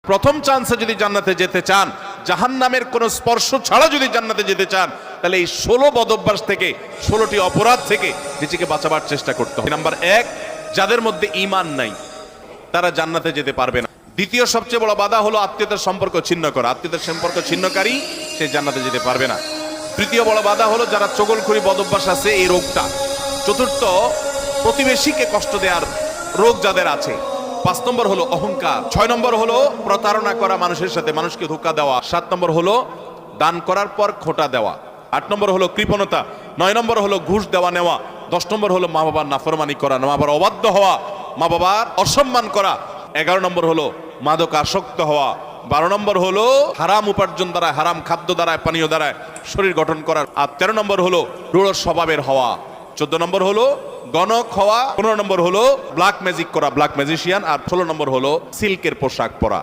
প্রথম চান্সে যদি জান্নাতে যেতে চান, জাহান্নামের কোন স্পর্শ ছাড়া যদি জান্নাতে যেতে চান, তাহলে এই 16 বদঅভ্যাস থেকে, 16টি অপরাধ থেকে নিজেকে বাঁচাবার চেষ্টা করতে হবে। নাম্বার 1, যাদের মধ্যে ঈমান নাই তারা জান্নাতে যেতে পারবে না। দ্বিতীয় সবচেয়ে বড় বাধা হলো আত্মীয়তার সম্পর্ক ছিন্ন করা। আত্মীয়তার সম্পর্ক ছিন্নকারী সে জান্নাতে যেতে পারবে না। তৃতীয় বড় বাধা হলো যারা চগলখড়ি বদঅভ্যাস আছে, এই রোগটা। চতুর্থ, প্রতিবেশীকে কষ্ট দেওয়ার রোগ যাদের আছে। 5 নম্বর হলো অহংকার। 6 নম্বর হলো প্রতারণা করা, মানুষের সাথে মানুষকে ধোঁকা দেওয়া। 7 নম্বর হলো দান করার পর খোঁটা দেওয়া। 8 নম্বর হলো কৃপণতা। 9 নম্বর হলো ঘুষ দেওয়া নেওয়া। 10 নম্বর হলো মা বাবার নাফরমানি করা, মা বাবার অবাধ্য হওয়া, মা বাবার অসম্মান করা। 11 নম্বর হলো মাদক আসক্ত হওয়া। 12 নম্বর হলো হারাম উপার্জন দ্বারা, হারাম খাদ্য দ্বারা, পানীয় দ্বারা শরীর গঠন করার। আর 13 নম্বর হলো রূঢ় স্বভাবের হওয়া। 14 নম্বর হলো গণক হওয়া। 15 নম্বর হলো ব্ল্যাক ম্যাজিক করা, ব্ল্যাক ম্যাজিশিয়ান। আর 16 নম্বর হলো সিল্কের পোশাক পরা।